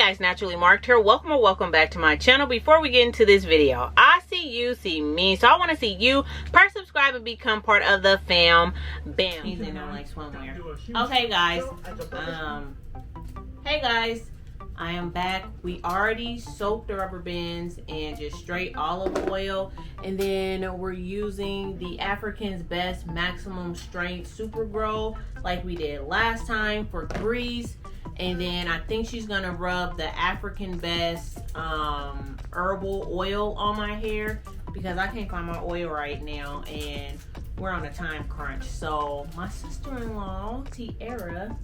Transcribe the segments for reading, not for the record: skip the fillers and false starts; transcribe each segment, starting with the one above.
guys, Naturally Marked here. Welcome or welcome back to my channel. Before we get into this video, I see you see me, so I want to see you. Press subscribe and become part of the fam. Bam. He's in there like swimwear. Okay guys, hey guys, I am back. We already soaked the rubber bands and just straight olive oil, and then we're using the African's Best Maximum Strength Super Grow like we did last time for grease. And then I think she's gonna rub the African Best herbal oil on my hair because I can't find my oil right now and we're on a time crunch. So my sister-in-law, Tiara,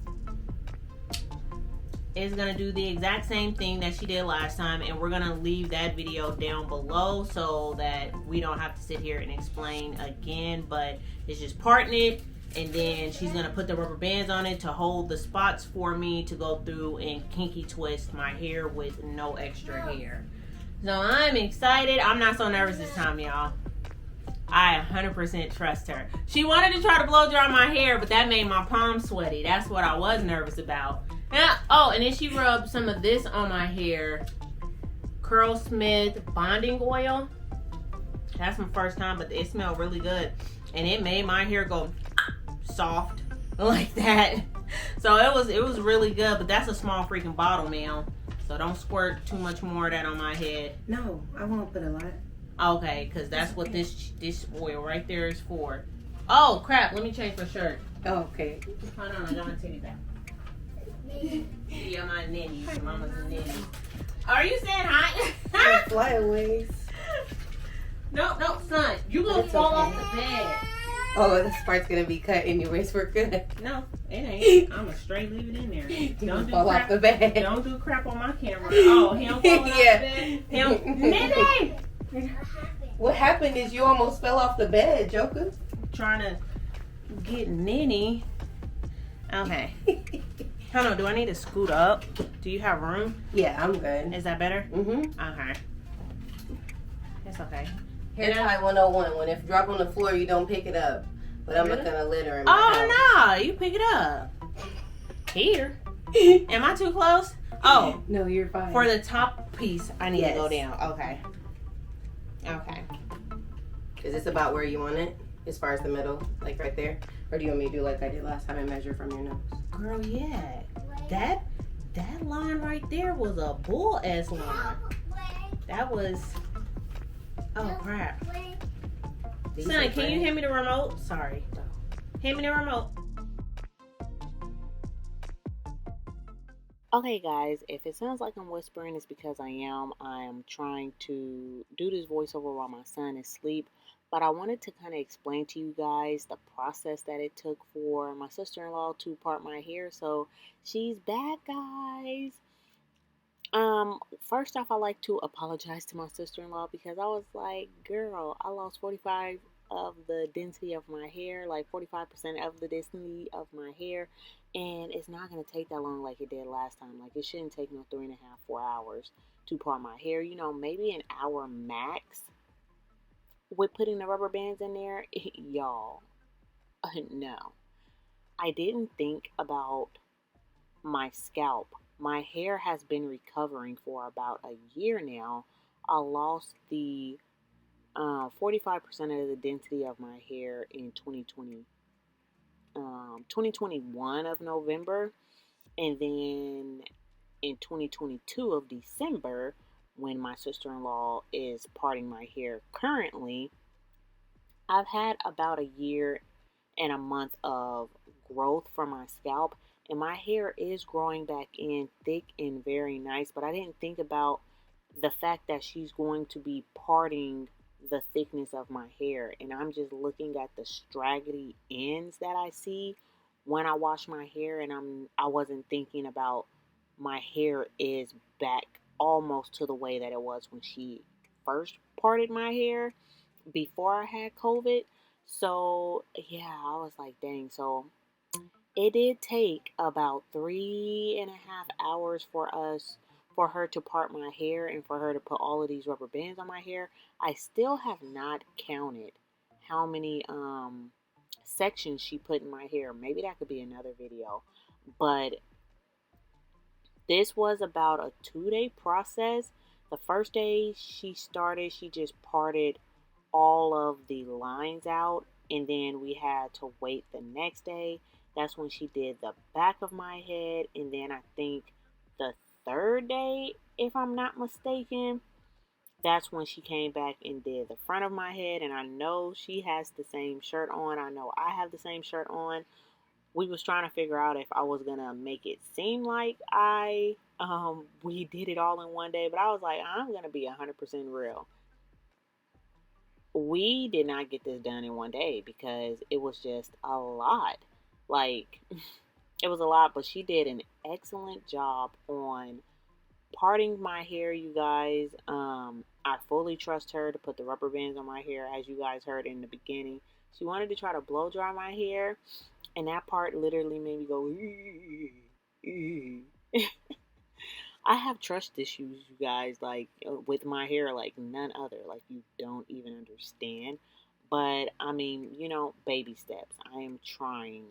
is gonna do the exact same thing that she did last time, and we're gonna leave that video down below so that we don't have to sit here and explain again, but it's just parting it. And then she's gonna put the rubber bands on it to hold the spots for me to go through and kinky twist my hair with no extra hair. So I'm excited. I'm not so nervous this time, y'all. I 100% trust her. She wanted to try to blow dry my hair, but that made my palms sweaty. That's what I was nervous about. And then she rubbed some of this on my hair. Curlsmith bonding oil. That's my first time, but it smelled really good. And it made my hair go soft like that. So it was really good, but that's a small freaking bottle, man. So don't squirt too much more of that on my head. No, I won't put a lot. Okay, because that's what this oil right there is for. Oh crap, let me change my shirt. Oh, okay. Hold on, I got my titty back. Yeah, my ninny. Mama's a ninny. Are you saying hi? Flyaways. No, son. You gonna fall off the bed. Oh, this part's gonna be cut anyways. We're good. No, it ain't. I'm gonna straight leave it in there. Don't fall off the bed. Don't do crap on my camera. Oh, he don't fall off the bed. Nene! What happened is you almost fell off the bed, Joker. Trying to get Nene. Okay. Hold on. Do I need to scoot up? Do you have room? Yeah, I'm good. Is that better? Mm-hmm. Okay. It's okay. Hair tie 101. When if drop on the floor, you don't pick it up. But I'm not gonna litter in my house. No, you pick it up. Here. Am I too close? Oh. No, you're fine. For the top piece, I need to go down. Okay. Okay. Is this about where you want it? As far as the middle? Like right there? Or do you want me to do like I did last time and measure from your nose? Girl, yeah. That line right there was a bull-ass line. That was... Oh, crap. Son, can you hand me the remote? Sorry. Hand me the remote. Okay, guys, if it sounds like I'm whispering, it's because I am. I am trying to do this voiceover while my son is asleep. But I wanted to kind of explain to you guys the process that it took for my sister-in-law to part my hair. So she's back, guys. First off, I like to apologize to my sister-in-law because I was like, girl, I lost 45 of the density of my hair, like 45% of the density of my hair, and it's not going to take that long like it did last time. Like, it shouldn't take no 3.5, 4 hours to part my hair. You know, maybe an hour max with putting the rubber bands in there. Y'all, no. I didn't think about my scalp. My hair has been recovering for about a year now. I lost the 45% of the density of my hair in 2021 of November. And then in 2022 of December, when my sister-in-law is parting my hair currently, I've had about a year and a month of growth from my scalp. And my hair is growing back in thick and very nice. But I didn't think about the fact that she's going to be parting the thickness of my hair. And I'm just looking at the straggly ends that I see when I wash my hair. And I wasn't thinking about my hair is back almost to the way that it was when she first parted my hair before I had COVID. So, yeah, I was like, dang. So it did take about 3.5 hours for her to part my hair and for her to put all of these rubber bands on my hair. I still have not counted how many sections she put in my hair. Maybe that could be another video. But This was about a 2-day process. The first day she started, she just parted all of the lines out, and then we had to wait the next day. That's when she did the back of my head, and then I think the third day, if I'm not mistaken, that's when she came back and did the front of my head. And I know she has the same shirt on. I know I have the same shirt on. We was trying to figure out if I was gonna make it seem like I we did it all in one day, but I was like, I'm gonna be 100% real. We did not get this done in one day because it was just a lot. Like, it was a lot, but she did an excellent job on parting my hair, you guys. I fully trust her to put the rubber bands on my hair, as you guys heard in the beginning. She wanted to try to blow dry my hair, and that part literally made me go. I have trust issues, you guys, like with my hair, like none other. Like, you don't even understand. But I mean, baby steps. I'm trying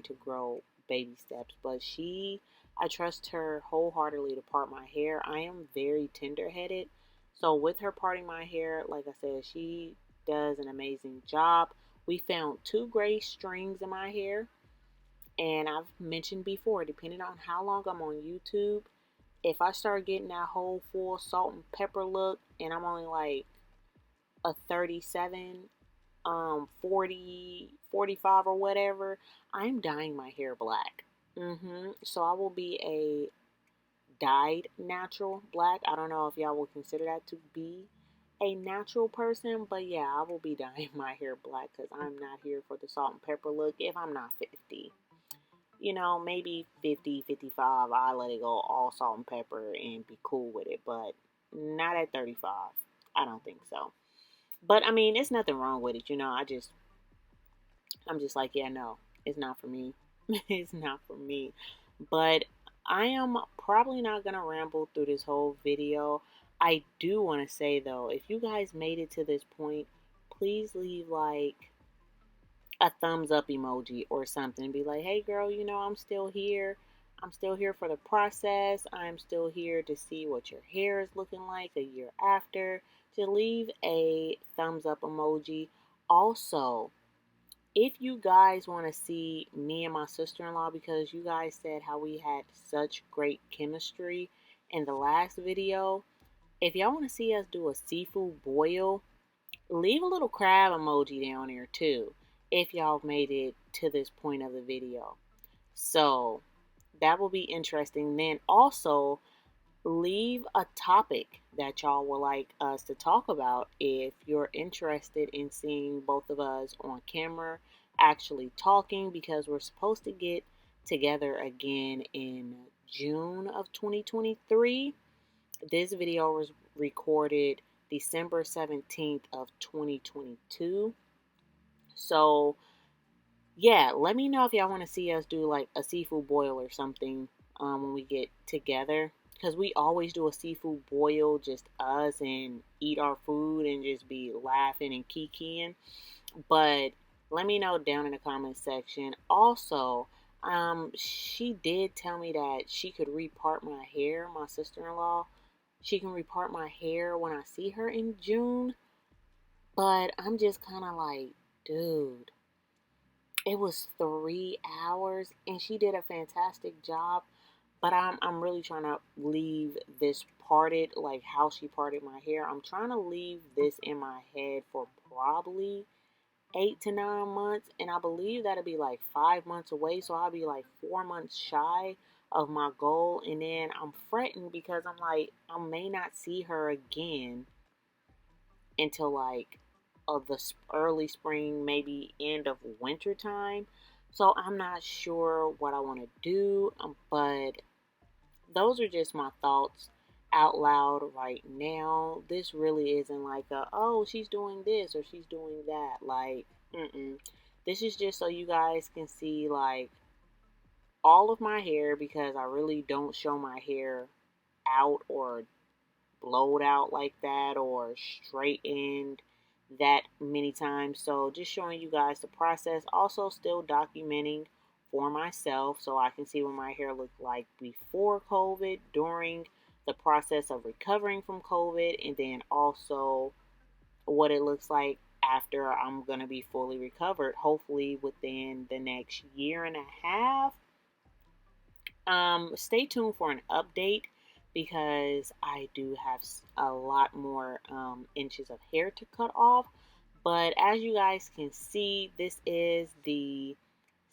to grow baby steps, but I trust her wholeheartedly to part my hair. I am very tender headed. So, with her parting my hair, like I said, she does an amazing job. We found two gray strings in my hair. And I've mentioned before, depending on how long I'm on YouTube, if I start getting that whole full salt and pepper look and I'm only like a 37, 40, 45 or whatever, I'm dyeing my hair black. So I will be a dyed natural black. I don't know if y'all will consider that to be a natural person, but yeah, I will be dyeing my hair black because I'm not here for the salt and pepper look if I'm not 50. Maybe 50, 55, I let it go all salt and pepper and be cool with it, but not at 35. I don't think so. But I mean, it's nothing wrong with it, I'm just like, yeah, no, it's not for me. It's not for me. But I am probably not going to ramble through this whole video. I do want to say though, if you guys made it to this point, please leave like a thumbs up emoji or something. Be like, hey girl, I'm still here. I'm still here for the process. I'm still here to see what your hair is looking like a year after. To leave a thumbs up emoji. Also, if you guys want to see me and my sister-in-law, because you guys said how we had such great chemistry in the last video, if y'all want to see us do a seafood boil, leave a little crab emoji down there too, if y'all made it to this point of the video. So that will be interesting. Then also leave a topic that y'all would like us to talk about if you're interested in seeing both of us on camera actually talking, because we're supposed to get together again in June of 2023. This video was recorded December 17th of 2022. So, yeah, let me know if y'all want to see us do like a seafood boil or something when we get together. Because we always do a seafood boil, just us, and eat our food and just be laughing and kikiing. But let me know down in the comment section. Also, she did tell me that she could repart my hair, my sister-in-law. She can repart my hair when I see her in June. But I'm just kind of like, dude, it was 3 hours and she did a fantastic job. But I'm really trying to leave this parted, like how she parted my hair. I'm trying to leave this in my head for probably 8 to 9 months. And I believe that'll be like 5 months away. So I'll be like 4 months shy of my goal. And then I'm fretting because I'm like, I may not see her again until like of the early spring, maybe end of winter time. So I'm not sure what I want to do, but those are just my thoughts out loud right now. This really isn't like oh, she's doing this or she's doing that. Like, this is just so you guys can see like all of my hair, because I really don't show my hair out or blowed out like that or straightened that many times. So just showing you guys the process, also still documenting for myself so I can see what my hair looked like before COVID, during the process of recovering from COVID, and then also what it looks like after I'm going to be fully recovered, hopefully within the next year and a half. Stay tuned for an update because I do have a lot more inches of hair to cut off. But as you guys can see, this is the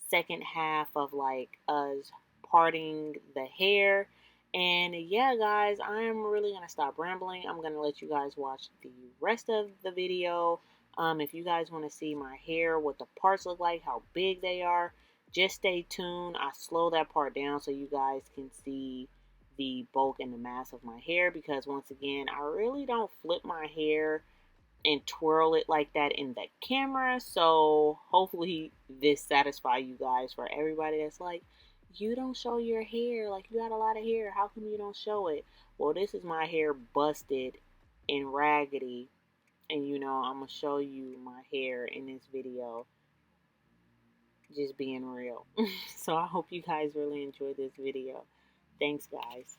second half of like us parting the hair. And yeah, guys, I am really gonna stop rambling. I'm gonna let you guys watch the rest of the video. If you guys want to see my hair, what the parts look like, how big they are, just stay tuned. I slow that part down so you guys can see the bulk and the mass of my hair, because once again, I really don't flip my hair and twirl it like that in the camera. So hopefully this satisfy you guys. For everybody that's like, you don't show your hair, like you got a lot of hair, how come you don't show it? Well, this is my hair busted and raggedy, and I'm gonna show you my hair in this video, just being real. So I hope you guys really enjoyed this video. Thanks, guys.